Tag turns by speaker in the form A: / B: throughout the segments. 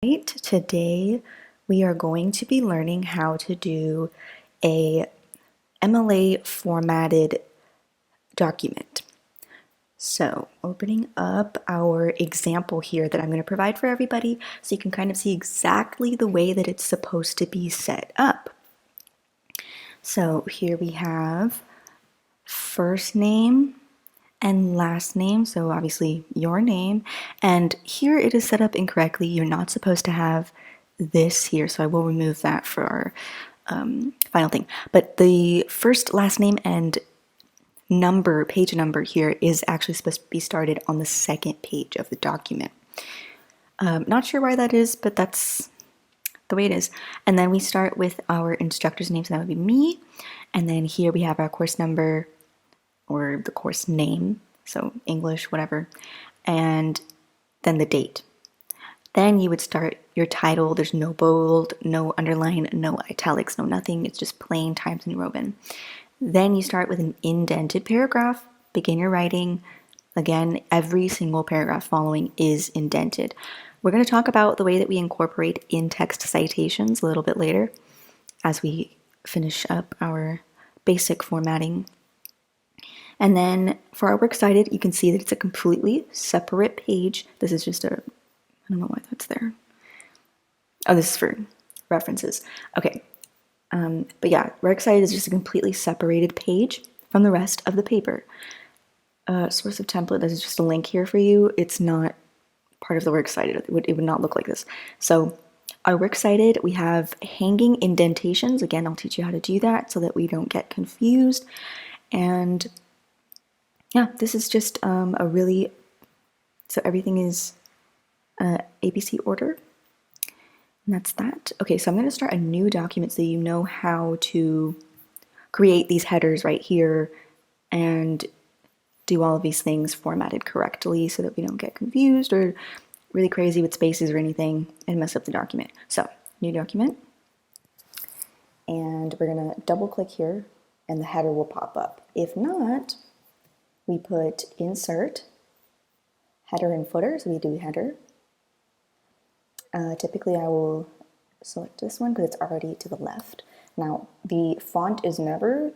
A: Right, today we are going to be learning how to do a MLA formatted document. So opening up our example here that I'm going to provide for everybody so you can kind of see exactly the way that it's supposed to be set up. So here we have first name and last name, so obviously your name, and here it is set up incorrectly. You're not supposed to have this here, so I will remove that for our final thing. But the first, last name, and number, page number here is actually supposed to be started on the second page of the document. Not sure why that is, but that's the way it is. And then we start with our instructor's name, so that would be me. And then here we have our course number, or the course name, so English, whatever, and then the date. Then you would start your title. There's no bold, no underline, no italics, no nothing. It's just plain Times New Roman. Then you start with an indented paragraph, begin your writing. Again, every single paragraph following is indented. We're going to talk about the way that we incorporate in-text citations a little bit later as we finish up our basic formatting. And then for our works cited, you can see that it's a completely separate page. This is just I don't know why that's there. Oh, this is for references. Okay. But yeah, works cited is just a completely separated page from the rest of the paper. Source of template, this is just a link here for you. It's not part of the works cited. It would not look like this. So our works cited, we have hanging indentations. Again, I'll teach you how to do that so that we don't get confused. And yeah, this is just so everything is ABC order, and that's that. Okay, so I'm going to start a new document so you know how to create these headers right here and do all of these things formatted correctly so that we don't get confused or really crazy with spaces or anything and mess up the document. So, new document, and we're going to double click here and the header will pop up. If not, we put insert, header and footer, so we do header. Typically I will select this one because it's already to the left. Now the font is never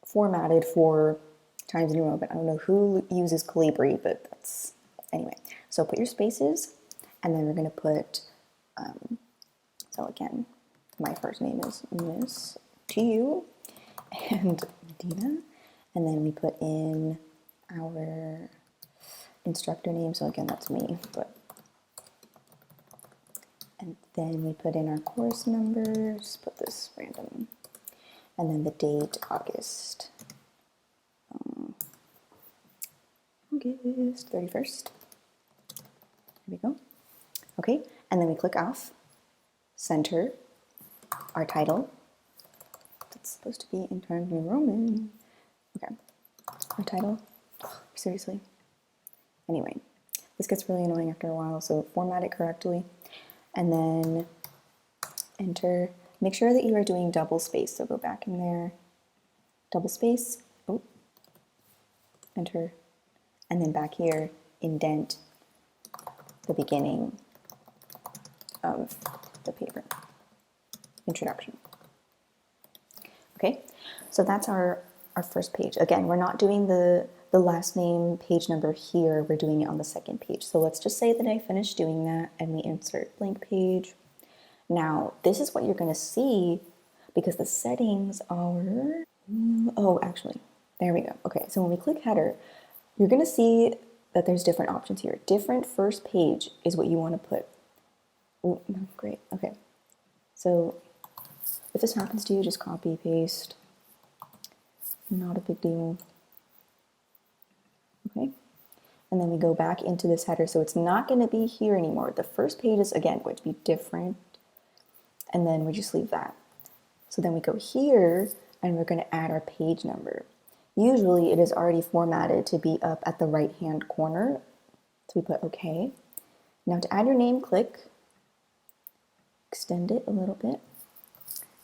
A: formatted for Times New Roman. I don't know who uses Calibri, but that's, anyway. So put your spaces, and then we're going to put, so again, my first name is Miss to you, and Medina, and then we put in our instructor name, so again that's me, and then we put in our course numbers, put this random, and then the date, August 31st. There we go. Okay, and then we click off, center, our title. That's supposed to be in Times New Roman. Okay, our title. Seriously. Anyway, this gets really annoying after a while, so format it correctly. And then enter. Make sure that you are doing double space, so go back in there, double space, oh, enter, and then back here, indent the beginning of the paper. Introduction. Okay, so that's our first page. Again, we're not doing the last name page number here, we're doing it on the second page. So let's just say that I finished doing that and we insert blank page. Now, this is what you're going to see because the settings are, oh, actually, there we go. Okay, so when we click header, you're going to see that there's different options here. Different first page is what you want to put. Oh, great, okay. So if this happens to you, just copy, paste. Not a big deal. Okay, and then we go back into this header, so it's not going to be here anymore. The first page is, again, going to be different, and then we just leave that. So then we go here, and we're going to add our page number. Usually it is already formatted to be up at the right-hand corner, so we put OK. Now to add your name, click, extend it a little bit,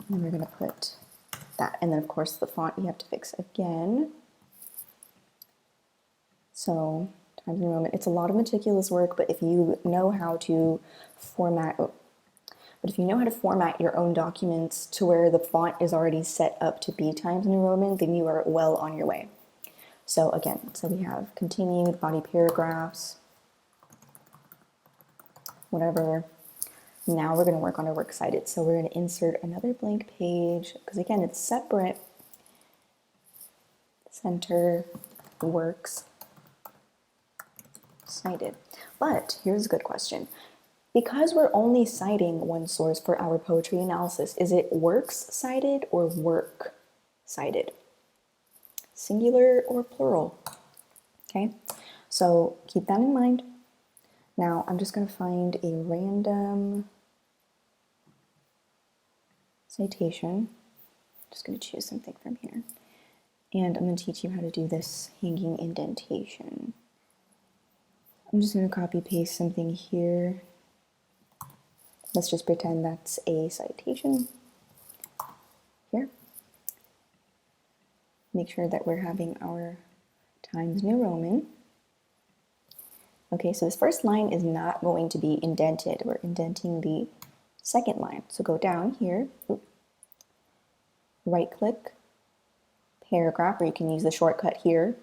A: and we're going to put that. And then, of course, the font you have to fix again. So Times New Roman. It's a lot of meticulous work, but if you know how to format, your own documents to where the font is already set up to be Times New Roman, then you are well on your way. So again, so we have continued, body paragraphs, whatever. Now we're going to work on our works cited. So we're going to insert another blank page, because again, it's separate. Center works cited. But here's a good question. Because we're only citing one source for our poetry analysis, is it works cited or work cited? Singular or plural? Okay, so keep that in mind. Now I'm just going to find a random citation. Just going to choose something from here. And I'm going to teach you how to do this hanging indentation. I'm just going to copy paste something here. Let's just pretend that's a citation here. Make sure that we're having our Times New Roman. Okay, so this first line is not going to be indented. We're indenting the second line. So go down here, right click, paragraph, or you can use the shortcut here,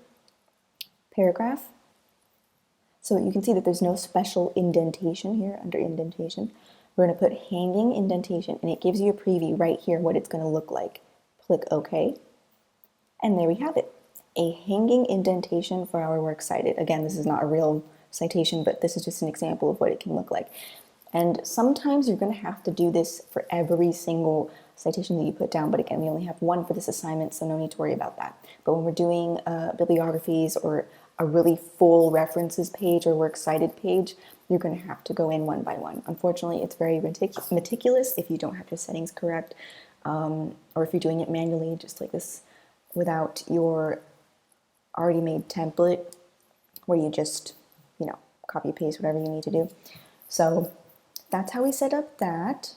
A: paragraph. So you can see that there's no special indentation here under indentation. We're going to put hanging indentation, and it gives you a preview right here what it's going to look like. Click OK, and there we have it. A hanging indentation for our works cited. Again, this is not a real citation, but this is just an example of what it can look like. And sometimes you're going to have to do this for every single citation that you put down, but again, we only have one for this assignment, so no need to worry about that. But when we're doing bibliographies or a really full references page or works cited page, you're going to have to go in one by one. Unfortunately, it's very meticulous if you don't have your settings correct, or if you're doing it manually, just like this, without your already made template, where you just, copy paste whatever you need to do. So that's how we set up that.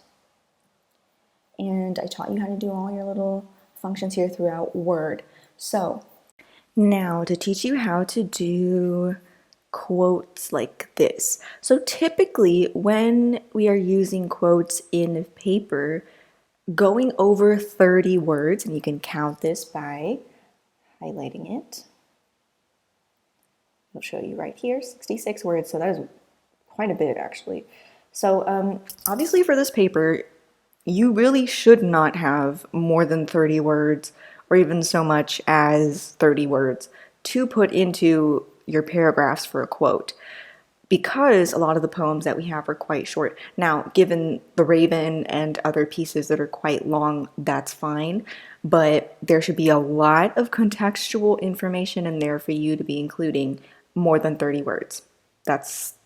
A: And I taught you how to do all your little functions here throughout Word. So now to teach you how to do quotes like this. So typically when we are using quotes in paper, going over 30 words, and you can count this by highlighting it. I'll show you right here, 66 words, so that is quite a bit actually. So obviously for this paper, you really should not have more than 30 words, or even so much as 30 words, to put into your paragraphs for a quote, because a lot of the poems that we have are quite short. Now, given The Raven and other pieces that are quite long, that's fine, but there should be a lot of contextual information in there for you to be including more than 30 words. That's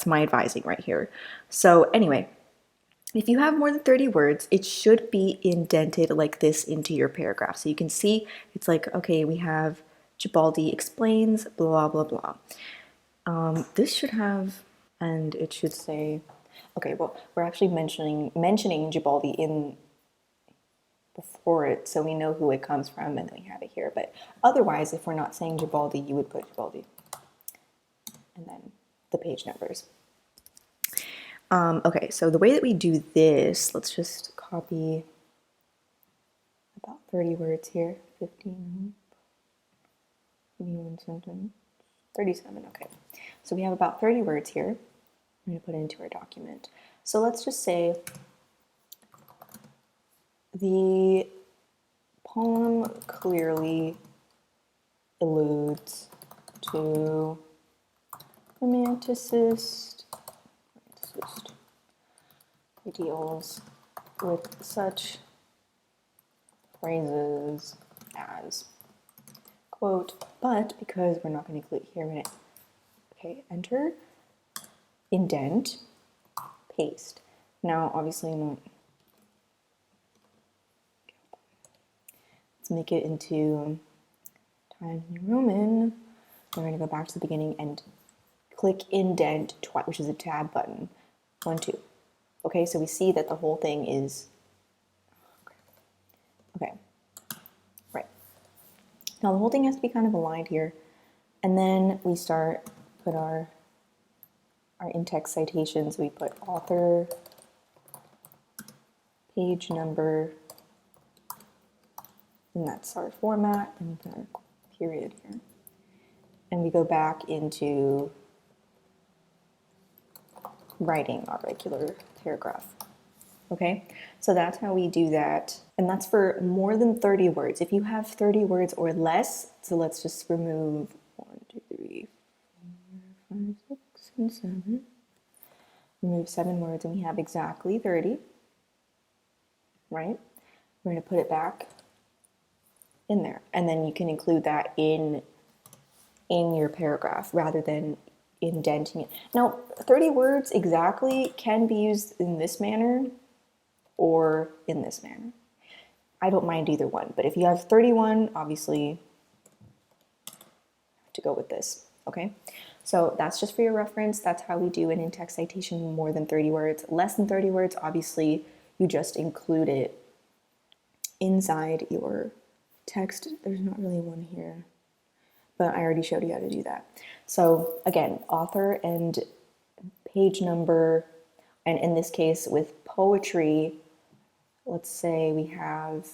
A: my advising right here. So anyway, if you have more than 30 words, it should be indented like this into your paragraph. So you can see it's like, okay, we have Gibaldi explains, blah, blah, blah. This should have, and it should say, okay, well, we're actually mentioning Gibaldi in before it, so we know who it comes from, and then we have it here. But otherwise, if we're not saying Gibaldi, you would put Gibaldi, and then the page numbers. Okay, so the way that we do this, let's just copy about 30 words here. 15, 21 sentence, 37, okay. So we have about 30 words here. I'm going to put it into our document. So let's just say the poem clearly alludes to romanticist ideals with such phrases as, quote, but because we're not going to click here, okay, enter, indent, paste. Now, obviously, let's make it into Times New Roman. We're going to go back to the beginning and click indent twice, which is a tab button. 1, 2. Okay, so we see that the whole thing is, okay, right. Now the whole thing has to be kind of aligned here. And then we start put our in-text citations, we put author, page number, and that's our format, and we put our period here. And we go back into writing our regular paragraph. Okay, so that's how we do that. And that's for more than 30 words. If you have 30 words or less, so let's just remove 1, 2, 3, 4, 5, 6, and 7. Remove 7 words and we have exactly 30, right? We're going to put it back in there. And then you can include that in your paragraph rather than indenting it. Now, 30 words exactly can be used in this manner or in this manner. I don't mind either one, but if you have 31, obviously you have to go with this, okay? So that's just for your reference. That's how we do an in-text citation, more than 30 words. Less than 30 words, obviously, you just include it inside your text. There's not really one here, but I already showed you how to do that. So again, author and page number, and in this case with poetry, let's say we have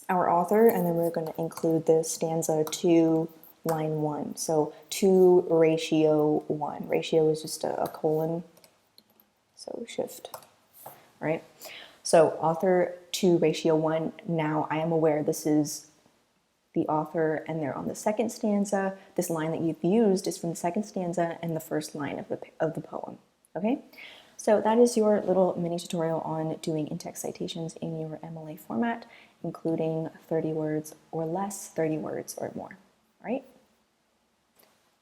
A: our author, and then we're going to include the stanza 2, line 1. So 2 ratio 1. Ratio is just a colon, so shift, right? So author 2 ratio 1. Now I am aware this is the author and they're on the second stanza. This line that you've used is from the second stanza and the first line of the poem, okay? So that is your little mini tutorial on doing in-text citations in your MLA format, including 30 words or less, 30 words or more, all right?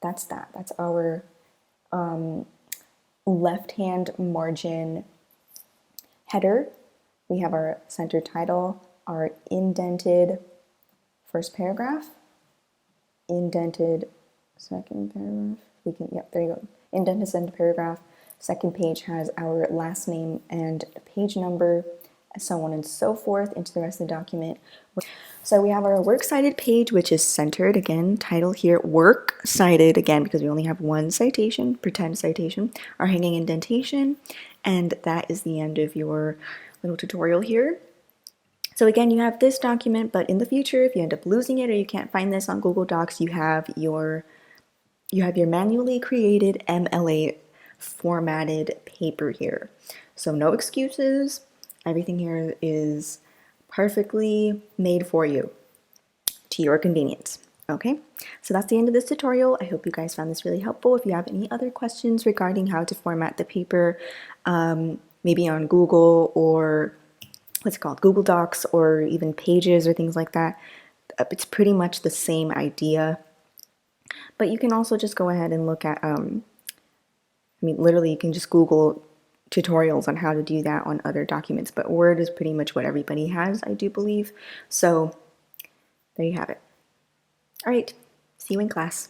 A: That's that. That's our left-hand margin header. We have our center title, our indented first paragraph, indented second paragraph. We can, yep, there you go. Indented second paragraph. Second page has our last name and page number, so on and so forth into the rest of the document. So we have our works cited page, which is centered, again, title here, work cited, again, because we only have one citation, pretend citation, our hanging indentation, and that is the end of your little tutorial here. So again, you have this document, but in the future, if you end up losing it or you can't find this on Google Docs, you have your manually created MLA formatted paper here. So no excuses. Everything here is perfectly made for you to your convenience. Okay, so that's the end of this tutorial. I hope you guys found this really helpful. If you have any other questions regarding how to format the paper, maybe on Google or what's it called, Google Docs, or even Pages or things like that, it's pretty much the same idea. But you can also just go ahead and look at, literally you can just Google tutorials on how to do that on other documents, but Word is pretty much what everybody has, I do believe. So there you have it. All right, see you in class.